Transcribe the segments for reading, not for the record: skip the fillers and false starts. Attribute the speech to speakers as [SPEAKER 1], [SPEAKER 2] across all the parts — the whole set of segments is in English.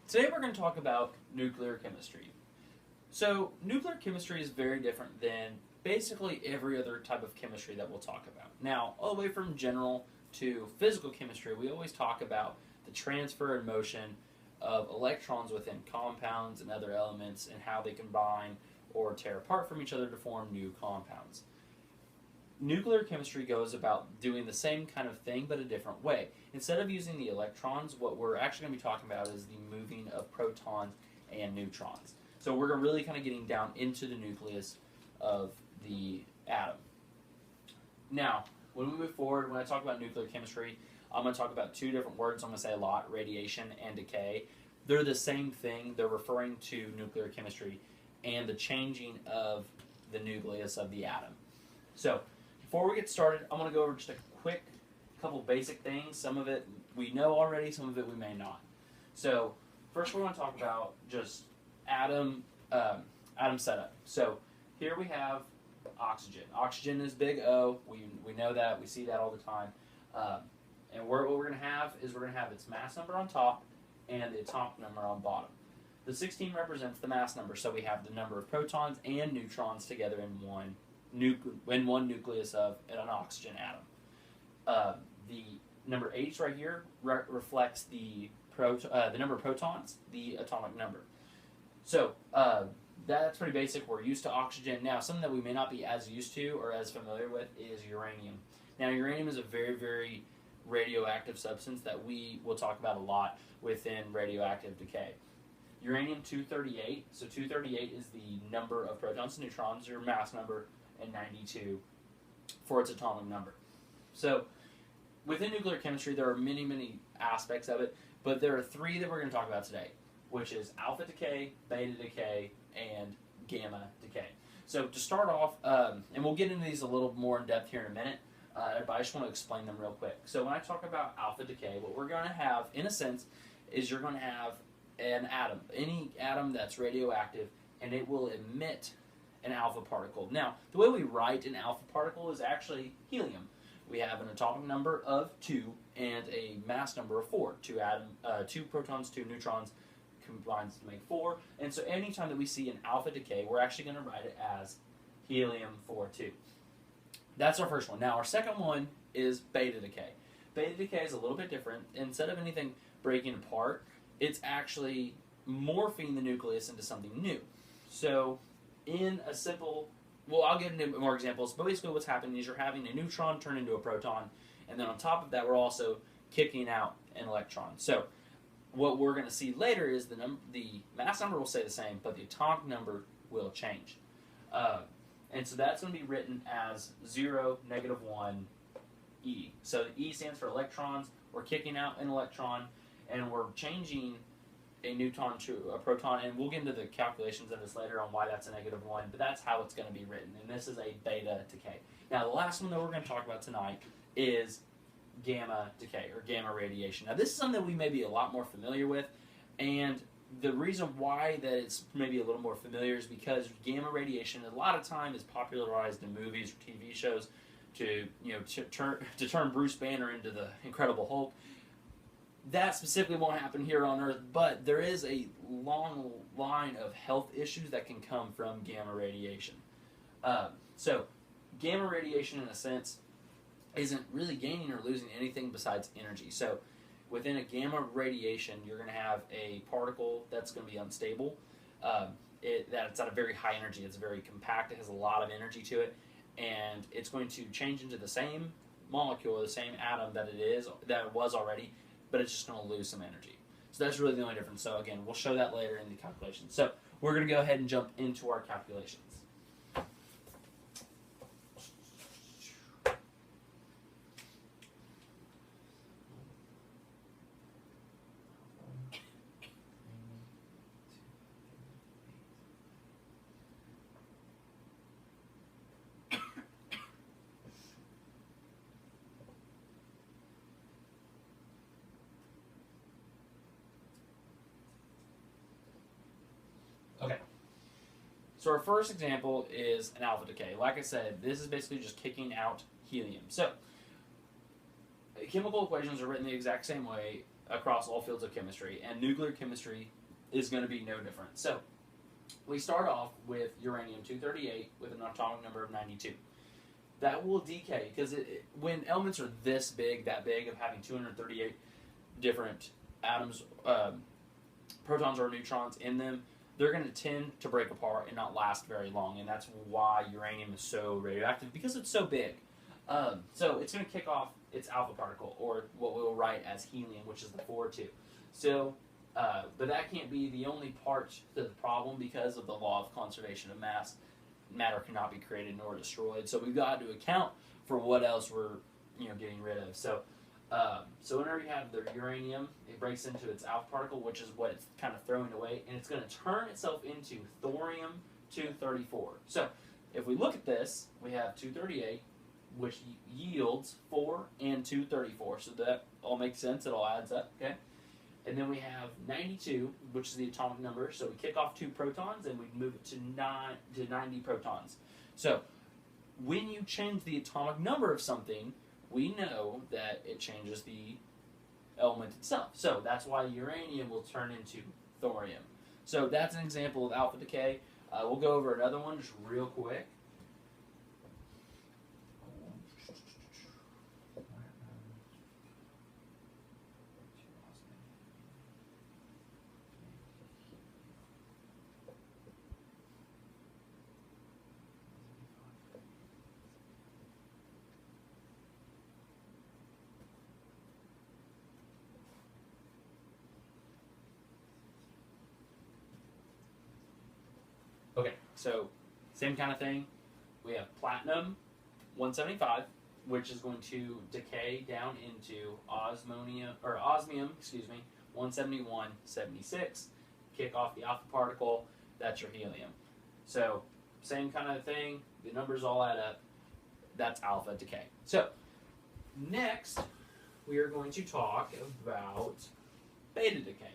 [SPEAKER 1] Today we're going to talk about nuclear chemistry. So nuclear chemistry is very different than basically every other type of chemistry that we'll talk about. Now, all the way from general to physical chemistry, we always talk about the transfer and motion of electrons within compounds and other elements and how they combine or tear apart from each other to form new compounds. Nuclear chemistry goes about doing the same kind of thing but a different way. Instead of using the electrons, what we're actually going to be talking about is the moving of protons and neutrons. So we're really kind of getting down into the nucleus of the atom. Now, when we move forward, when I talk about nuclear chemistry, I'm going to talk about two different words I'm going to say a lot: radiation and decay. They're the same thing. They're referring to nuclear chemistry and the changing of the nucleus of the atom. So before we get started, I'm going to go over just a quick couple basic things. Some of it we know already, some of it we may not. So first we're going to talk about just atom setup. So here we have oxygen. Oxygen is big O. We know that. We see that all the time. And what we're going to have is we're going to have its mass number on top and the atomic number on bottom. The 16 represents the mass number, so we have the number of protons and neutrons together in one nucleus of an oxygen atom. The number H right here reflects the number of protons, the atomic number. So that's pretty basic. We're used to oxygen. Now, something that we may not be as used to or as familiar with is uranium. Now, uranium is a very, very radioactive substance that we will talk about a lot within radioactive decay. Uranium-238, so 238 is the number of protons and neutrons, your mass number, and 92 for its atomic number. So within nuclear chemistry, there are many, many aspects of it, but there are three that we're going to talk about today, which is alpha decay, beta decay, and gamma decay. So to start off, and we'll get into these a little more in depth here in a minute, but I just want to explain them real quick. So when I talk about alpha decay, what we're going to have, in a sense, is you're going to have an atom, any atom that's radioactive, and it will emit an alpha particle. Now, the way we write an alpha particle is actually helium. We have an atomic number of 2 and a mass number of 4. 2 protons, 2 neutrons combines to make 4. And so anytime that we see an alpha decay, we're actually going to write it as helium-4 That's our first one. Now, our second one is beta decay. Beta decay is a little bit different. Instead of anything breaking apart, it's actually morphing the nucleus into something new. So in a simple, well, I'll get into more examples, but basically what's happening is you're having a neutron turn into a proton, and then on top of that, we're also kicking out an electron. So what we're going to see later is the mass number will stay the same, but the atomic number will change. And so that's going to be written as 0, -1, E. So the E stands for electrons. We're kicking out an electron, and we're changing a neutron to a proton, and we'll get into the calculations of this later on why that's a -1, but that's how it's going to be written, and this is a beta decay. Now, the last one that we're going to talk about tonight is gamma decay, or gamma radiation. Now, this is something that we may be a lot more familiar with, and the reason why that it's maybe a little more familiar is because gamma radiation a lot of time is popularized in movies or TV shows to turn Bruce Banner into the Incredible Hulk. That specifically won't happen here on Earth, but there is a long line of health issues that can come from gamma radiation. So gamma radiation, in a sense, isn't really gaining or losing anything besides energy. So within a gamma radiation, you're going to have a particle that's going to be unstable. That's at a very high energy. It's very compact. It has a lot of energy to it, and it's going to change into the same molecule, the same atom that it was already, but it's just going to lose some energy. So that's really the only difference. So again, we'll show that later in the calculations. So we're going to go ahead and jump into our calculations. Okay, so our first example is an alpha decay. Like I said, this is basically just kicking out helium. So chemical equations are written the exact same way across all fields of chemistry, and nuclear chemistry is going to be no different. So we start off with uranium-238 with an atomic number of 92. That will decay because when elements are this big, that big, of having 238 different atoms, protons or neutrons in them, they're going to tend to break apart and not last very long, and that's why uranium is so radioactive, because it's so big. So it's going to kick off its alpha particle, or what we'll write as helium, which is the 4-2. So, but that can't be the only part to the problem because of the law of conservation of mass. Matter cannot be created nor destroyed. So we've got to account for what else we're getting rid of. So, so whenever you have the uranium, it breaks into its alpha particle, which is what it's kind of throwing away, and it's going to turn itself into thorium-234. So if we look at this, we have 238, which yields 4 and 234. So that all makes sense. It all adds up. Okay. And then we have 92, which is the atomic number. So we kick off 2 protons and we move it to 90 protons. So when you change the atomic number of something, we know that it changes the element itself. So that's why uranium will turn into thorium. So that's an example of alpha decay. We'll go over another one just real quick. Okay, so same kind of thing. We have platinum-175, which is going to decay down into osmium, 171-76. Kick off the alpha particle. That's your helium. So same kind of thing. The numbers all add up. That's alpha decay. So next, we are going to talk about beta decay.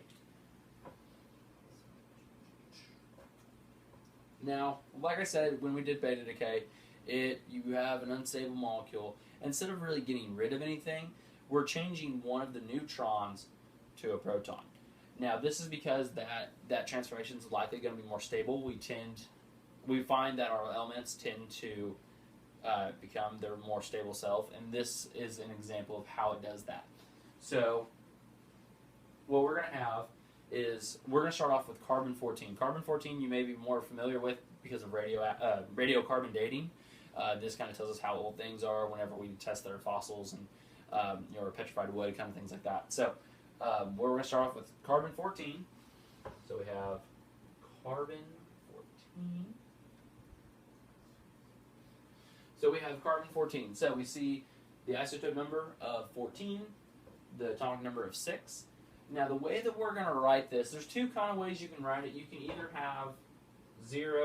[SPEAKER 1] Now, like I said, when we did beta decay, you have an unstable molecule. Instead of really getting rid of anything, we're changing one of the neutrons to a proton. Now, this is because that transformation is likely going to be more stable. We find that our elements tend to become their more stable self, and this is an example of how it does that. So, what we're going to have is we're going to start off with carbon-14. Carbon-14 you may be more familiar with because of radiocarbon dating. This kind of tells us how old things are whenever we test their fossils and petrified wood, kind of things like that. So we're going to start off with carbon-14. So we have carbon-14. So we have carbon-14. So we see the isotope number of 14, the atomic number of 6. Now, the way that we're going to write this, there's 2 kind of ways you can write it. You can either have 0